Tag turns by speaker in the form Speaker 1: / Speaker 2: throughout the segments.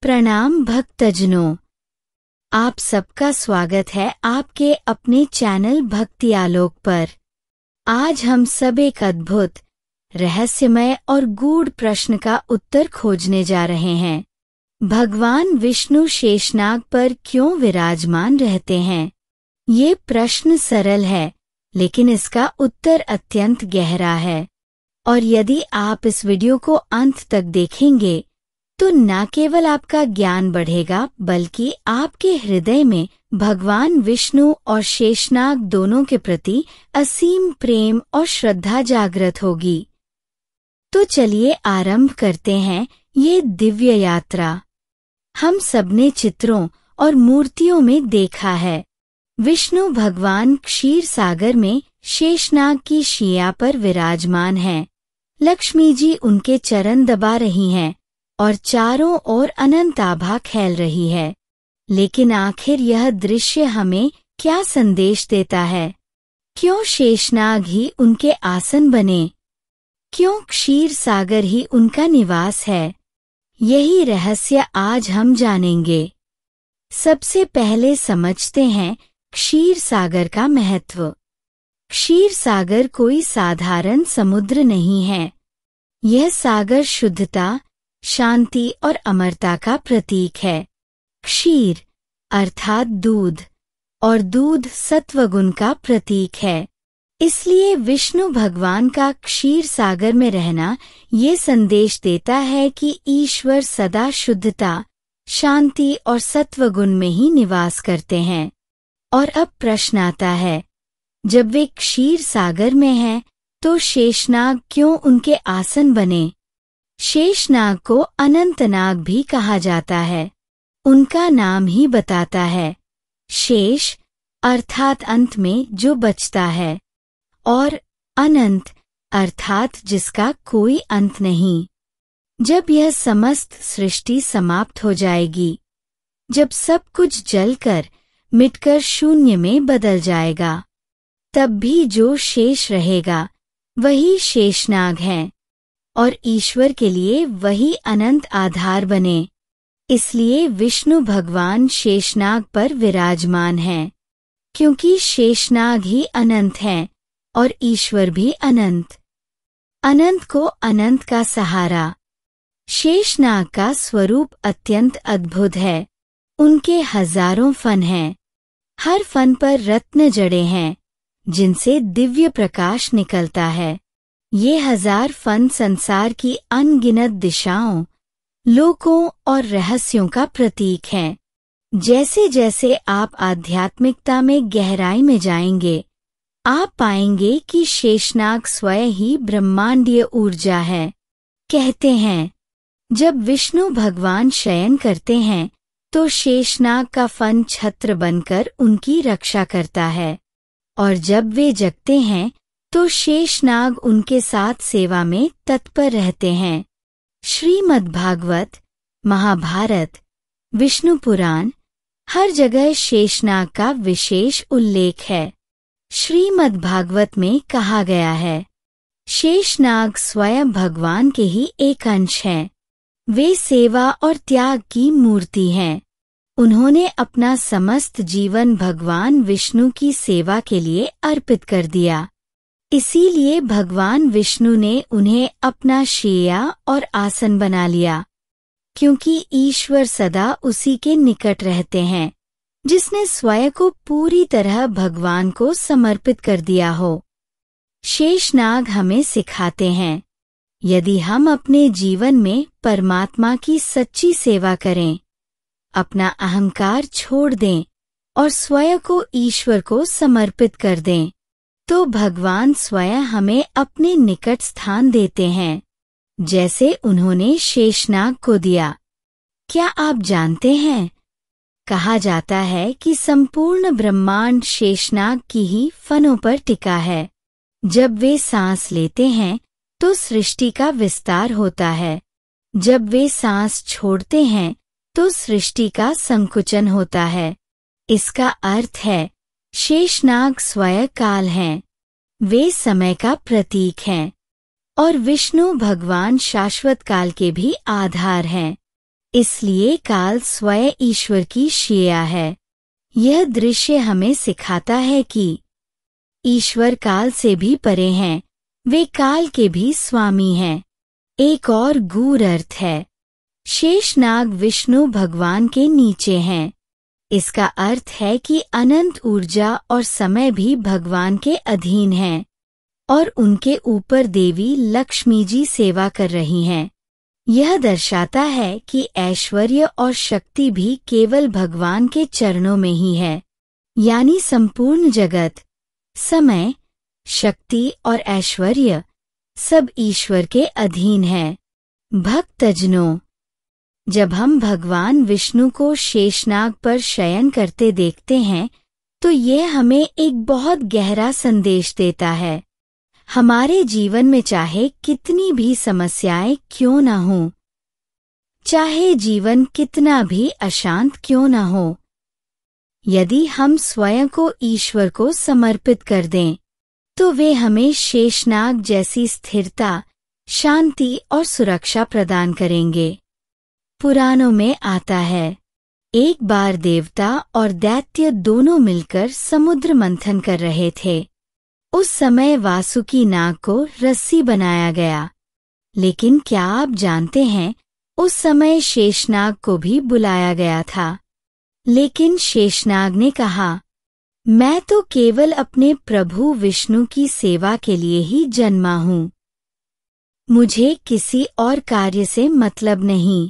Speaker 1: प्रणाम भक्तजनों, आप सबका स्वागत है आपके अपने चैनल भक्ति आलोक पर। आज हम सब एक अद्भुत, रहस्यमय और गूढ़ प्रश्न का उत्तर खोजने जा रहे हैं। भगवान विष्णु शेषनाग पर क्यों विराजमान रहते हैं? ये प्रश्न सरल है, लेकिन इसका उत्तर अत्यंत गहरा है। और यदि आप इस वीडियो को अंत तक देखेंगे तो न केवल आपका ज्ञान बढ़ेगा, बल्कि आपके हृदय में भगवान विष्णु और शेषनाग दोनों के प्रति असीम प्रेम और श्रद्धा जागृत होगी। तो चलिए आरंभ करते हैं ये दिव्य यात्रा। हम सबने चित्रों और मूर्तियों में देखा है, विष्णु भगवान क्षीर सागर में शेषनाग की शिया पर विराजमान हैं। लक्ष्मी जी उनके चरण दबा रही हैं और चारों ओर अनंत आभा फैल रही है। लेकिन आखिर यह दृश्य हमें क्या संदेश देता है? क्यों शेषनाग ही उनके आसन बने? क्यों क्षीर सागर ही उनका निवास है? यही रहस्य आज हम जानेंगे। सबसे पहले समझते हैं क्षीर सागर का महत्व। क्षीर सागर कोई साधारण समुद्र नहीं है। यह सागर शुद्धता, शांति और अमरता का प्रतीक है। क्षीर अर्थात दूध, और दूध सत्वगुण का प्रतीक है। इसलिए विष्णु भगवान का क्षीर सागर में रहना ये संदेश देता है कि ईश्वर सदा शुद्धता, शांति और सत्वगुण में ही निवास करते हैं। और अब प्रश्न आता है, जब वे क्षीर सागर में हैं, तो शेषनाग क्यों उनके आसन बने? शेषनाग को अनंतनाग भी कहा जाता है। उनका नाम ही बताता है। शेष अर्थात अंत में जो बचता है, और अनंत अर्थात जिसका कोई अंत नहीं। जब यह समस्त सृष्टि समाप्त हो जाएगी, जब सब कुछ जलकर मिटकर शून्य में बदल जाएगा, तब भी जो शेष रहेगा वही शेषनाग है, और ईश्वर के लिए वही अनंत आधार बने। इसलिए विष्णु भगवान शेषनाग पर विराजमान हैं, क्योंकि शेषनाग ही अनंत हैं और ईश्वर भी अनंत। अनंत को अनंत का सहारा। शेषनाग का स्वरूप अत्यंत अद्भुत है। उनके हजारों फन हैं। हर फन पर रत्न जड़े हैं, जिनसे दिव्य प्रकाश निकलता है। ये 1000 फन संसार की अनगिनत दिशाओं, लोकों और रहस्यों का प्रतीक हैं। जैसे जैसे आप आध्यात्मिकता में गहराई में जाएंगे, आप पाएंगे कि शेषनाग स्वयं ही ब्रह्मांडीय ऊर्जा है। कहते हैं, जब विष्णु भगवान शयन करते हैं, तो शेषनाग का फन छत्र बनकर उनकी रक्षा करता है, और जब वे जगते हैं तो शेषनाग उनके साथ सेवा में तत्पर रहते हैं। श्रीमद्भागवत, महाभारत, विष्णु पुराण, हर जगह शेषनाग का विशेष उल्लेख है। श्रीमद्भागवत में कहा गया है, शेषनाग स्वयं भगवान के ही एक अंश हैं। वे सेवा और त्याग की मूर्ति हैं। उन्होंने अपना समस्त जीवन भगवान विष्णु की सेवा के लिए अर्पित कर दिया। इसीलिए भगवान विष्णु ने उन्हें अपना शैया और आसन बना लिया, क्योंकि ईश्वर सदा उसी के निकट रहते हैं, जिसने स्वयं को पूरी तरह भगवान को समर्पित कर दिया हो। शेषनाग हमें सिखाते हैं, यदि हम अपने जीवन में परमात्मा की सच्ची सेवा करें, अपना अहंकार छोड़ दें और स्वयं को ईश्वर को समर्पित कर दें, तो भगवान स्वयं हमें अपने निकट स्थान देते हैं, जैसे उन्होंने शेषनाग को दिया। क्या आप जानते हैं, कहा जाता है कि संपूर्ण ब्रह्मांड शेषनाग की ही फनों पर टिका है। जब वे सांस लेते हैं तो सृष्टि का विस्तार होता है। जब वे सांस छोड़ते हैं तो सृष्टि का संकुचन होता है। इसका अर्थ है, शेषनाग स्वयं काल हैं। वे समय का प्रतीक हैं, और विष्णु भगवान शाश्वत काल के भी आधार हैं। इसलिए काल स्वयं ईश्वर की शिया है। यह दृश्य हमें सिखाता है कि ईश्वर काल से भी परे हैं, वे काल के भी स्वामी हैं। एक और गूढ़ अर्थ है, शेषनाग विष्णु भगवान के नीचे हैं। इसका अर्थ है कि अनंत ऊर्जा और समय भी भगवान के अधीन हैं और उनके ऊपर देवी लक्ष्मी जी सेवा कर रही हैं। यह दर्शाता है कि ऐश्वर्य और शक्ति भी केवल भगवान के चरणों में ही है, यानी संपूर्ण जगत, समय, शक्ति और ऐश्वर्य सब ईश्वर के अधीन है। भक्तजनों, जब हम भगवान विष्णु को शेषनाग पर शयन करते देखते हैं तो यह हमें एक बहुत गहरा संदेश देता है। हमारे जीवन में चाहे कितनी भी समस्याएं क्यों न हों, चाहे जीवन कितना भी अशांत क्यों न हो, यदि हम स्वयं को ईश्वर को समर्पित कर दें तो वे हमें शेषनाग जैसी स्थिरता, शांति और सुरक्षा प्रदान करेंगे। पुराणों में आता है, एक बार देवता और दैत्य दोनों मिलकर समुद्र मंथन कर रहे थे। उस समय वासुकी नाग को रस्सी बनाया गया, लेकिन क्या आप जानते हैं उस समय शेषनाग को भी बुलाया गया था। लेकिन शेषनाग ने कहा, मैं तो केवल अपने प्रभु विष्णु की सेवा के लिए ही जन्मा हूँ, मुझे किसी और कार्य से मतलब नहीं।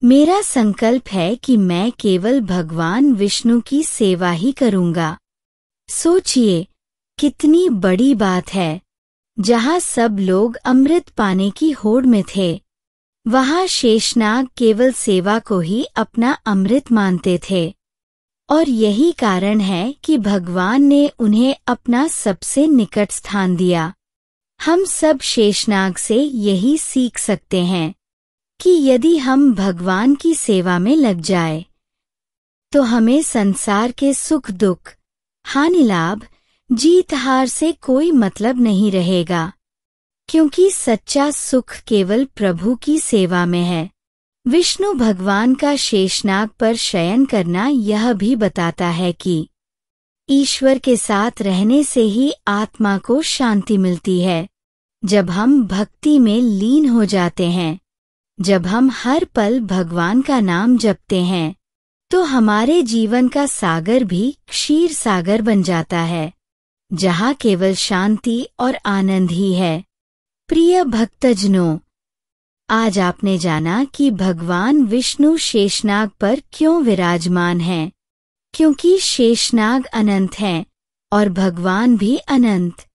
Speaker 1: मेरा संकल्प है कि मैं केवल भगवान विष्णु की सेवा ही करूँगा। सोचिए, कितनी बड़ी बात है। जहाँ सब लोग अमृत पाने की होड़ में थे, वहाँ शेषनाग केवल सेवा को ही अपना अमृत मानते थे। और यही कारण है कि भगवान ने उन्हें अपना सबसे निकट स्थान दिया। हम सब शेषनाग से यही सीख सकते हैं कि यदि हम भगवान की सेवा में लग जाए तो हमें संसार के सुख दुख, हानि लाभ, जीत हार से कोई मतलब नहीं रहेगा, क्योंकि सच्चा सुख केवल प्रभु की सेवा में है। विष्णु भगवान का शेषनाग पर शयन करना यह भी बताता है कि ईश्वर के साथ रहने से ही आत्मा को शांति मिलती है। जब हम भक्ति में लीन हो जाते हैं, जब हम हर पल भगवान का नाम जपते हैं, तो हमारे जीवन का सागर भी क्षीर सागर बन जाता है, जहाँ केवल शांति और आनंद ही है। प्रिय भक्तजनों, आज आपने जाना कि भगवान विष्णु शेषनाग पर क्यों विराजमान हैं, क्योंकि शेषनाग अनंत हैं और भगवान भी अनंत।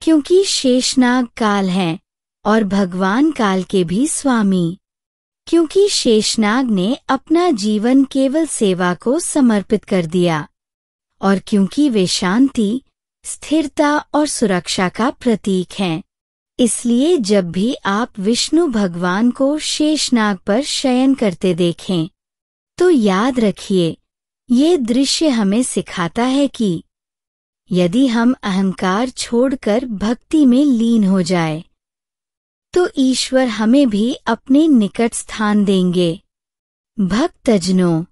Speaker 1: क्योंकि शेषनाग काल हैं और भगवान काल के भी स्वामी। क्योंकि शेषनाग ने अपना जीवन केवल सेवा को समर्पित कर दिया, और क्योंकि वे शांति, स्थिरता और सुरक्षा का प्रतीक हैं। इसलिए जब भी आप विष्णु भगवान को शेषनाग पर शयन करते देखें, तो याद रखिए, ये दृश्य हमें सिखाता है कि यदि हम अहंकार छोड़कर भक्ति में लीन हो जाए, तो ईश्वर हमें भी अपने निकट स्थान देंगे। भक्तजनों,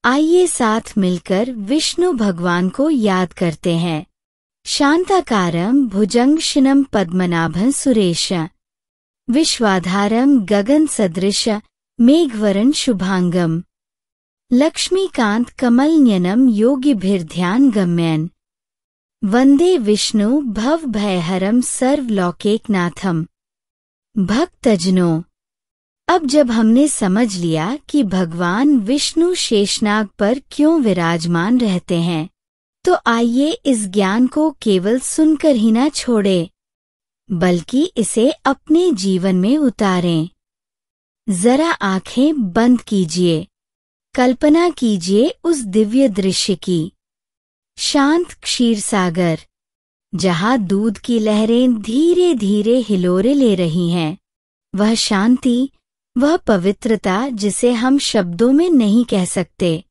Speaker 1: आइए साथ मिलकर विष्णु भगवान को याद करते हैं। शांताकारं भुजंगशयनं पद्मनाभं सुरेशं, विश्वाधारं गगन सदृश मेघवरं शुभांगं, लक्ष्मीकांत कमलनयनं योगिभिर्ध्यान गम्यं, वंदे विष्णु भवभयहरं सर्वलोकैकनाथं। भक्तजनों, अब जब हमने समझ लिया कि भगवान विष्णु शेषनाग पर क्यों विराजमान रहते हैं, तो आइए इस ज्ञान को केवल सुनकर ही न छोड़ें, बल्कि इसे अपने जीवन में उतारें। जरा आंखें बंद कीजिए, कल्पना कीजिए उस दिव्य दृश्य की। शांत क्षीर सागर, जहाँ दूध की लहरें धीरे धीरे हिलोरे ले रही हैं। वह शांति, वह पवित्रता जिसे हम शब्दों में नहीं कह सकते।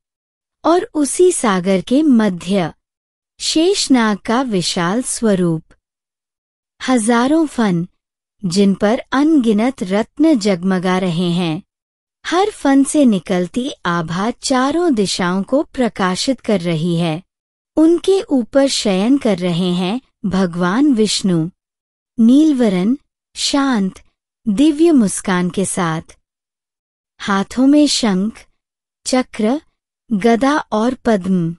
Speaker 1: और उसी सागर के मध्य शेषनाग का विशाल स्वरूप। हजारों फन, जिन पर अनगिनत रत्न जगमगा रहे हैं। हर फन से निकलती आभा चारों दिशाओं को प्रकाशित कर रही है। उनके ऊपर शयन कर रहे हैं भगवान विष्णु, नीलवर्ण, शांत, दिव्य मुस्कान के साथ। हाथों में शंख, चक्र, गदा और पद्म।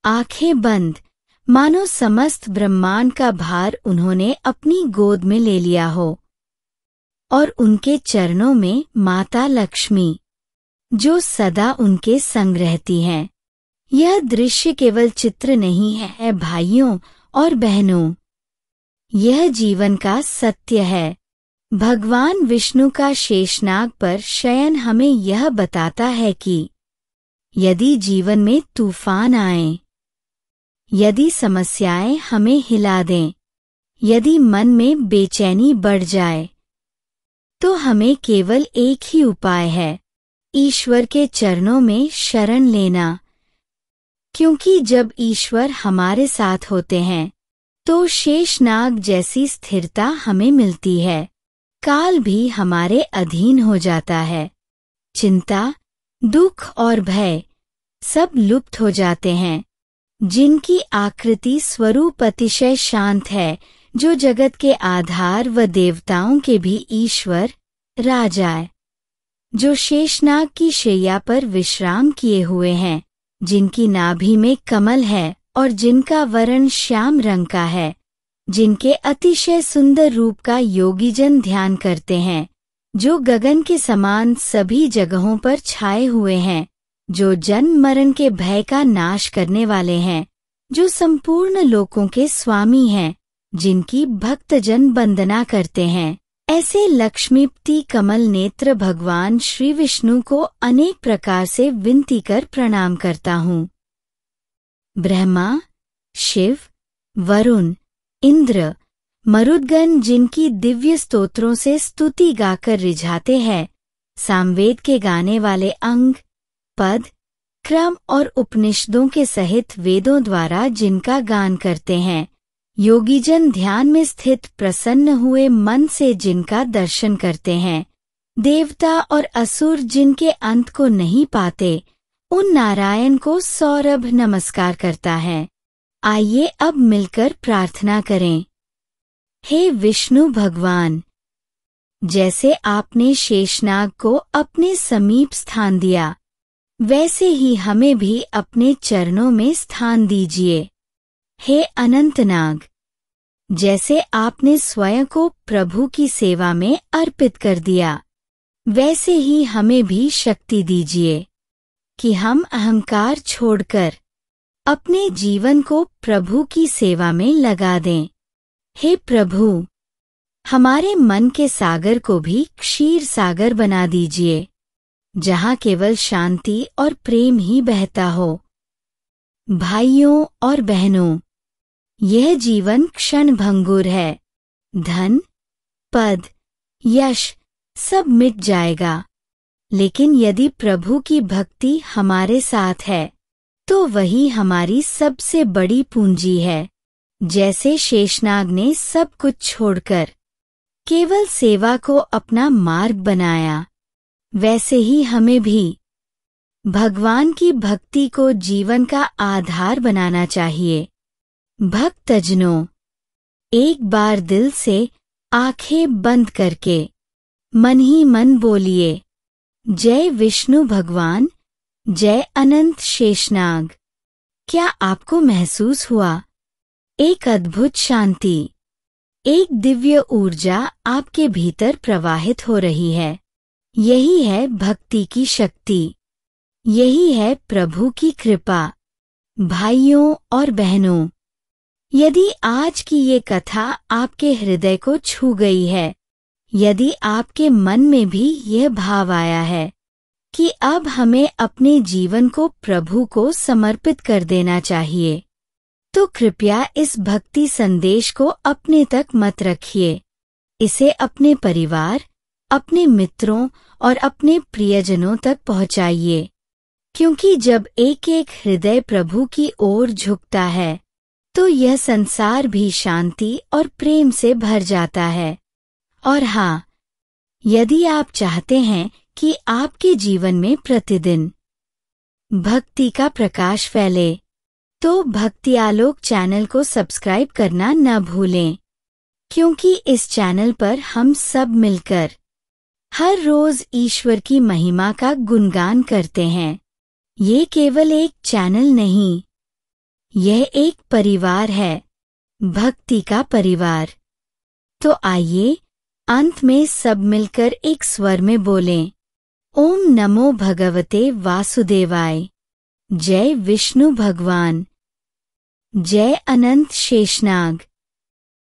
Speaker 1: आंखें बंद, मानो समस्त ब्रह्मांड का भार उन्होंने अपनी गोद में ले लिया हो। और उनके चरणों में माता लक्ष्मी, जो सदा उनके संग रहती हैं। यह दृश्य केवल चित्र नहीं है भाइयों और बहनों, यह जीवन का सत्य है। भगवान विष्णु का शेषनाग पर शयन हमें यह बताता है कि यदि जीवन में तूफान आए, यदि समस्याएं हमें हिला दें, यदि मन में बेचैनी बढ़ जाए, तो हमें केवल एक ही उपाय है, ईश्वर के चरणों में शरण लेना। क्योंकि जब ईश्वर हमारे साथ होते हैं तो शेषनाग जैसी स्थिरता हमें मिलती है। काल भी हमारे अधीन हो जाता है। चिंता, दुख और भय सब लुप्त हो जाते हैं। जिनकी आकृति स्वरूप अतिशय शांत है, जो जगत के आधार व देवताओं के भी ईश्वर, राजा, जो शेषनाग की शैया पर विश्राम किए हुए हैं, जिनकी नाभि में कमल है और जिनका वर्ण श्याम रंग का है, जिनके अतिशय सुंदर रूप का योगीजन ध्यान करते हैं, जो गगन के समान सभी जगहों पर छाए हुए हैं, जो जन्म मरण के भय का नाश करने वाले हैं, जो संपूर्ण लोकों के स्वामी हैं, जिनकी भक्तजन वंदना करते हैं। ऐसे लक्ष्मीपति कमल नेत्र भगवान श्री विष्णु को अनेक प्रकार से विनती कर प्रणाम करता हूँ। ब्रह्मा, शिव, वरुण, इंद्र, मरुद्गण जिनकी दिव्य स्तोत्रों से स्तुति गाकर रिझाते हैं, सामवेद के गाने वाले अंग, पद, क्रम और उपनिषदों के सहित वेदों द्वारा जिनका गान करते हैं, योगीजन ध्यान में स्थित प्रसन्न हुए मन से जिनका दर्शन करते हैं, देवता और असुर जिनके अंत को नहीं पाते, उन नारायण को सौरभ नमस्कार करता है। आइए अब मिलकर प्रार्थना करें। हे विष्णु भगवान, जैसे आपने शेषनाग को अपने समीप स्थान दिया, वैसे ही हमें भी अपने चरणों में स्थान दीजिए। हे अनंतनाग, जैसे आपने स्वयं को प्रभु की सेवा में अर्पित कर दिया, वैसे ही हमें भी शक्ति दीजिए कि हम अहंकार छोड़कर अपने जीवन को प्रभु की सेवा में लगा दें। हे प्रभु, हमारे मन के सागर को भी क्षीर सागर बना दीजिए, जहाँ केवल शांति और प्रेम ही बहता हो। भाइयों और बहनों, यह जीवन क्षण भंगुर है। धन, पद, यश सब मिट जाएगा, लेकिन यदि प्रभु की भक्ति हमारे साथ है, तो वही हमारी सबसे बड़ी पूंजी है। जैसे शेषनाग ने सब कुछ छोड़कर केवल सेवा को अपना मार्ग बनाया, वैसे ही हमें भी भगवान की भक्ति को जीवन का आधार बनाना चाहिए। भक्तजनों, एक बार दिल से आंखें बंद करके मन ही मन बोलिए, जय विष्णु भगवान, जय अनंत शेषनाग। क्या आपको महसूस हुआ एक अद्भुत शांति, एक दिव्य ऊर्जा आपके भीतर प्रवाहित हो रही है? यही है भक्ति की शक्ति, यही है प्रभु की कृपा। भाइयों और बहनों, यदि आज की ये कथा आपके हृदय को छू गई है, यदि आपके मन में भी यह भाव आया है कि अब हमें अपने जीवन को प्रभु को समर्पित कर देना चाहिए, तो कृपया इस भक्ति संदेश को अपने तक मत रखिए। इसे अपने परिवार, अपने मित्रों और अपने प्रियजनों तक पहुंचाइए, क्योंकि जब एक एक हृदय प्रभु की ओर झुकता है, तो यह संसार भी शांति और प्रेम से भर जाता है। और हाँ, यदि आप चाहते हैं कि आपके जीवन में प्रतिदिन भक्ति का प्रकाश फैले। तो भक्ति आलोक चैनल को सब्सक्राइब करना न भूलें, क्योंकि इस चैनल पर हम सब मिलकर हर रोज ईश्वर की महिमा का गुणगान करते हैं। ये केवल एक चैनल नहीं, यह एक परिवार है, भक्ति का परिवार। तो आइए अंत में सब मिलकर एक स्वर में बोलें, ओम नमो भगवते वासुदेवाय। जय विष्णु भगवान, जय अनंत शेषनाग।